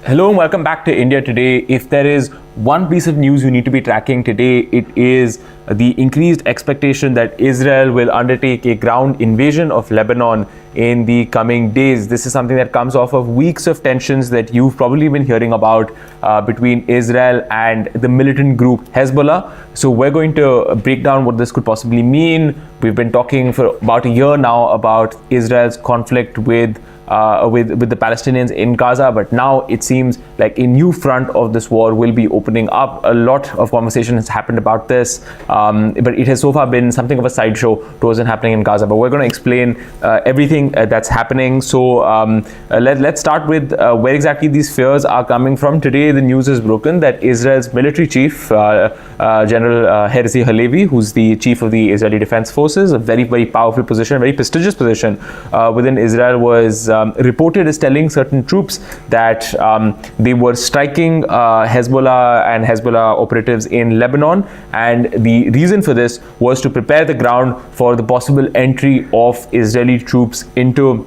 Hello and welcome back to India Today. If there is one piece of news you need to be tracking today, it is the increased expectation that Israel will undertake a ground invasion of Lebanon in the coming days. This is something that comes off of weeks of tensions that you've probably been hearing about between Israel and the militant group Hezbollah. So we're going to break down what this could possibly mean. We've been talking for about a year now about Israel's conflict with the Palestinians in Gaza, but now it seems like a new front of this war will be opening up. A lot of conversation has happened about this, but it has so far been something of a sideshow to what's happening in Gaza. But we're going to explain everything that's happening. So let's start with where exactly these fears are coming from. Today, the news is broken that Israel's military chief, General Herzi Halevi, who's the chief of the Israeli Defense Forces, a very, very powerful position, a very prestigious position within Israel, was reported as telling certain troops that they were striking Hezbollah and Hezbollah operatives in Lebanon, and the reason for this was to prepare the ground for the possible entry of Israeli troops into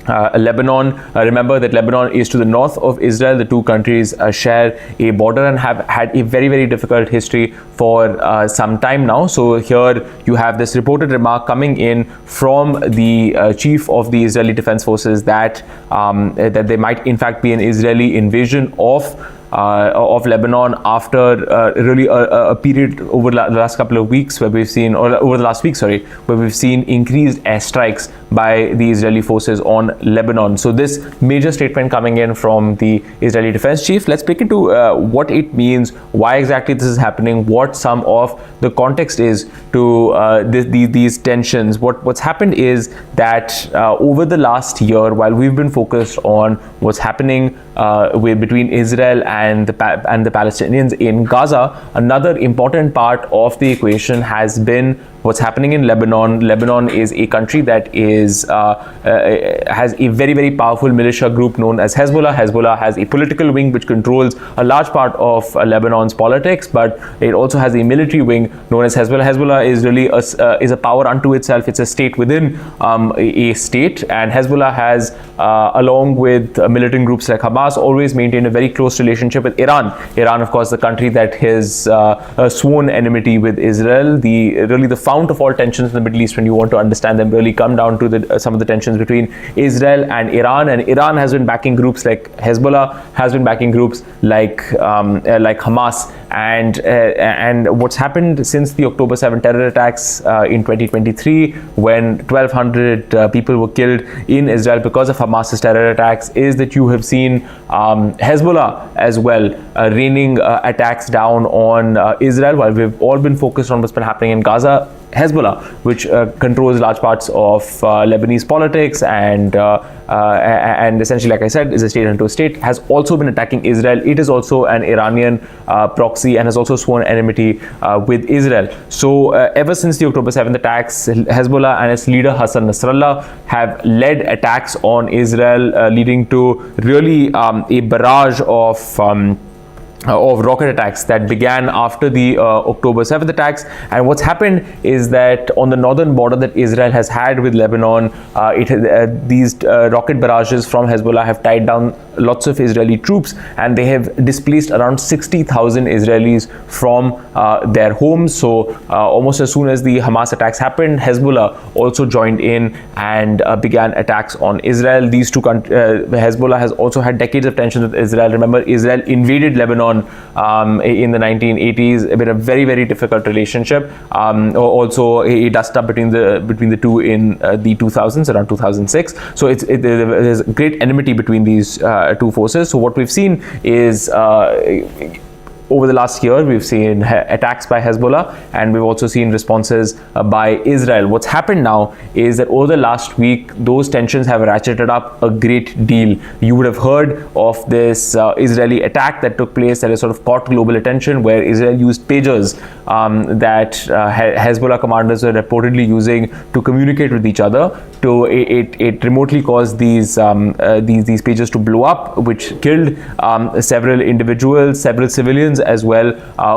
Lebanon. Remember that Lebanon is to the north of Israel. The two countries share a border and have had a very, very difficult history for some time now. So here you have this reported remark coming in from the chief of the Israeli Defense Forces that that there might in fact be an Israeli invasion of Lebanon after really a period over the last couple of weeks where we've seen, or over the last week, where we've seen increased airstrikes by the Israeli forces on Lebanon. So this major statement coming in from the Israeli defense chief. Let's break into what it means, why exactly this is happening, what some of the context is to these tensions. What's happened is that over the last year, while we've been focused on what's happening between Israel and the Palestinians in Gaza, another important part of the equation has been what's happening in Lebanon. Lebanon is a country that has a very, very powerful militia group known as Hezbollah. Hezbollah has a political wing which controls a large part of Lebanon's politics, but it also has a military wing known as Hezbollah. Hezbollah is really a power unto itself. It's a state within a state, and Hezbollah has, along with militant groups like Hamas, always maintained a very close relationship with Iran. Iran, of course, the country that has sworn enmity with Israel. The fount of all tensions in the Middle East, when you want to understand them, really come down to some of the tensions between Israel and Iran has been backing groups like Hezbollah, has been backing groups like Hamas, and what's happened since the October 7 terror attacks in 2023, when 1,200 people were killed in Israel because of Hamas's terror attacks, is that you have seen Hezbollah as well raining attacks down on Israel. While we've all been focused on what's been happening in Gaza, Hezbollah, which controls large parts of Lebanese politics and essentially, like I said, is a state unto a state, has also been attacking Israel. It is also an Iranian proxy and has also sworn enmity with Israel. So ever since the October 7th attacks, Hezbollah and its leader Hassan Nasrallah have led attacks on Israel, leading to really a barrage of rocket attacks that began after the October 7th attacks. And what's happened is that on the northern border that Israel has had with Lebanon, these rocket barrages from Hezbollah have tied down lots of Israeli troops, and they have displaced around 60,000 Israelis from their homes. So almost as soon as the Hamas attacks happened, Hezbollah also joined in and began attacks on Israel. These two Hezbollah has also had decades of tensions with Israel. Remember, Israel invaded Lebanon in the 1980s. It's been a very, very difficult relationship. Also a dust up between the two in the 2000s, around 2006. So there's great enmity between these two forces. So what we've seen is over the last year, we've seen attacks by Hezbollah, and we've also seen responses by Israel. What's happened now is that over the last week, those tensions have ratcheted up a great deal. You would have heard of this Israeli attack that took place that has sort of caught global attention, where Israel used pagers that Hezbollah commanders were reportedly using to communicate with each other. It remotely caused these pagers to blow up, which killed several individuals, several civilians civilians as well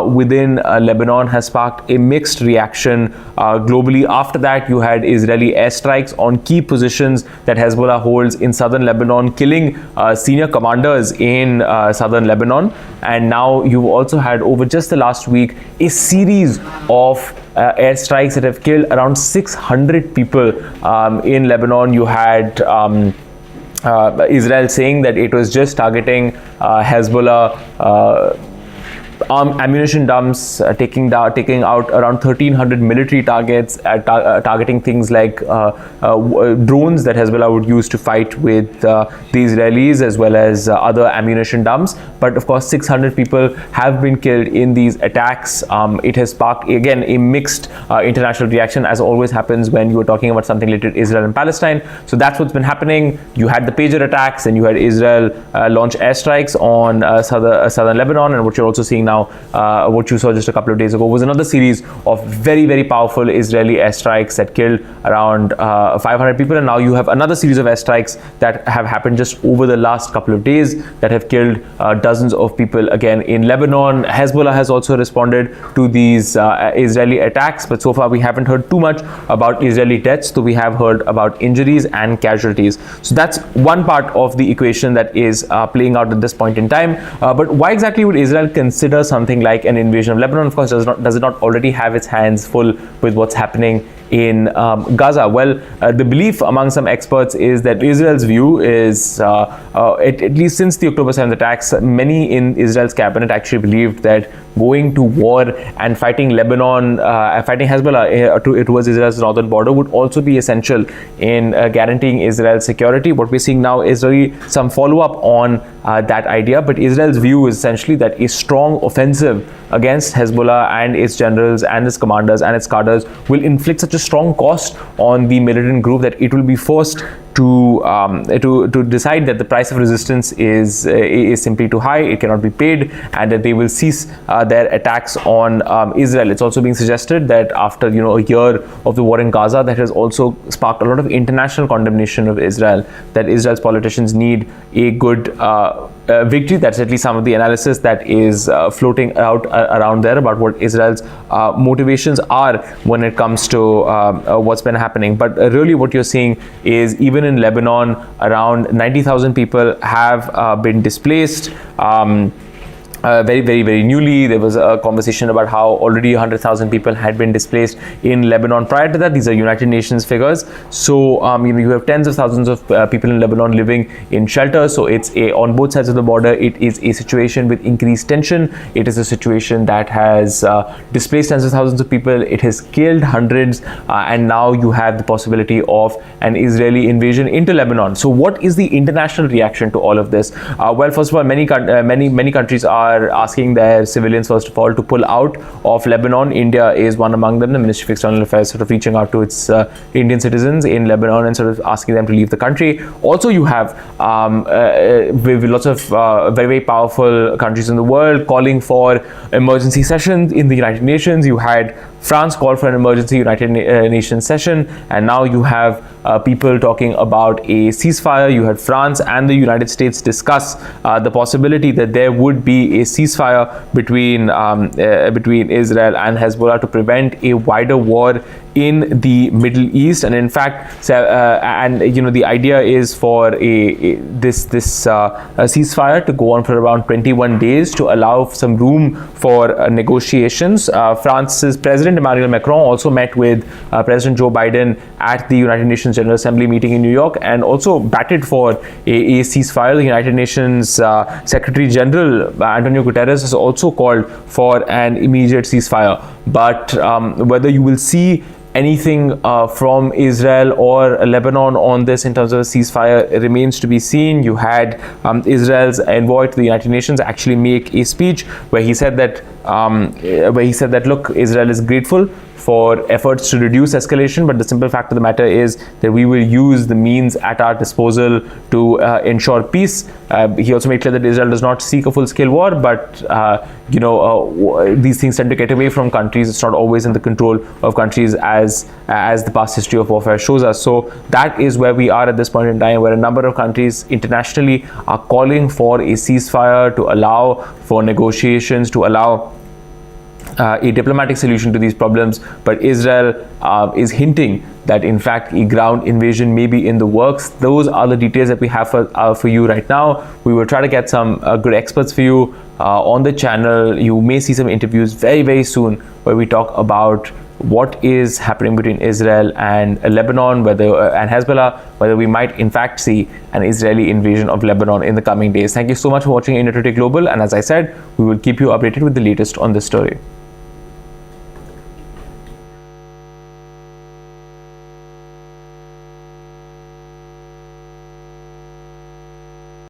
within Lebanon has sparked a mixed reaction globally. After that, you had Israeli airstrikes on key positions that Hezbollah holds in southern Lebanon, killing senior commanders in southern Lebanon. And now you've also had, over just the last week, a series of airstrikes that have killed around 600 people in Lebanon. You had Israel saying that it was just targeting Hezbollah ammunition dumps, taking out around 1,300 military targets, targeting things like drones that Hezbollah would use to fight with the Israelis, as well as other ammunition dumps. But of course, 600 people have been killed in these attacks. It has sparked, again, a mixed international reaction, as always happens when you are talking about something related to Israel and Palestine. So that's what's been happening. You had the pager attacks, and you had Israel launch airstrikes on southern Lebanon, and what you're also seeing now, what you saw just a couple of days ago, was another series of very, very powerful Israeli airstrikes that killed around 500 people. And now you have another series of airstrikes that have happened just over the last couple of days that have killed dozens of people again in Lebanon. Hezbollah has also responded to these Israeli attacks, but so far we haven't heard too much about Israeli deaths, though we have heard about injuries and casualties. So that's one part of the equation that is playing out at this point in time. But why exactly would Israel consider something like an invasion of Lebanon? Of course, does it not already have its hands full with what's happening in Gaza? Well, the belief among some experts is that Israel's view is, at least since the October 7th attacks, many in Israel's cabinet actually believed that going to war and fighting Lebanon, fighting Hezbollah towards Israel's northern border would also be essential in guaranteeing Israel's security. What we're seeing now is really some follow-up on that idea, but Israel's view is essentially that a strong offensive against Hezbollah and its generals and its commanders and its cadres will inflict such a strong cost on the militant group that it will be forced to decide that the price of resistance is simply too high, it cannot be paid, and that they will cease their attacks on Israel. It's also being suggested that after a year of the war in Gaza, that has also sparked a lot of international condemnation of Israel, that Israel's politicians need a good victory. That's at least some of the analysis that is floating out around there about what Israel's motivations are when it comes to what's been happening. But really what you're seeing is, even in Lebanon, around 90,000 people have been displaced. Very, very, very newly, there was a conversation about how already 100,000 people had been displaced in Lebanon. Prior to that, these are United Nations figures. So, you have tens of thousands of people in Lebanon living in shelter. So, it's on both sides of the border, it is a situation with increased tension. It is a situation that has displaced tens of thousands of people. It has killed hundreds, and now you have the possibility of an Israeli invasion into Lebanon. So, what is the international reaction to all of this? Well, first of all, many countries are asking their civilians, first of all, to pull out of Lebanon. India is one among them. The Ministry of External Affairs sort of reaching out to its Indian citizens in Lebanon and sort of asking them to leave the country. Also, you have with lots of very, very powerful countries in the world calling for emergency sessions in the United Nations. You had France call for an emergency United Nations session, and now you have people talking about a ceasefire. You had France and the United States discuss the possibility that there would be a ceasefire between Israel and Hezbollah to prevent a wider war in the Middle East. And in fact, the idea is for this ceasefire to go on for around 21 days to allow some room for negotiations. France's President Emmanuel Macron also met with President Joe Biden at the United Nations General Assembly meeting in New York, and also batted for a ceasefire. The United Nations Secretary General Antonio Guterres has also called for an immediate ceasefire. But whether you will see anything from Israel or Lebanon on this in terms of a ceasefire remains to be seen. You had Israel's envoy to the United Nations actually make a speech where he said that look, Israel is grateful for efforts to reduce escalation, but the simple fact of the matter is that we will use the means at our disposal to ensure peace. He also made clear that Israel does not seek a full-scale war, but these things tend to get away from countries. It's not always in the control of countries, as the past history of warfare shows us. So that is where we are at this point in time, where a number of countries internationally are calling for a ceasefire, to allow for negotiations, to allow a diplomatic solution to these problems. But Israel is hinting that in fact a ground invasion may be in the works. Those are the details that we have for you right now. We will try to get some good experts for you on the channel. You may see some interviews very, very soon where we talk about what is happening between Israel and Lebanon, and Hezbollah, whether we might in fact see an Israeli invasion of Lebanon in the coming days. Thank you so much for watching India Today Global, and as I said, we will keep you updated with the latest on this story.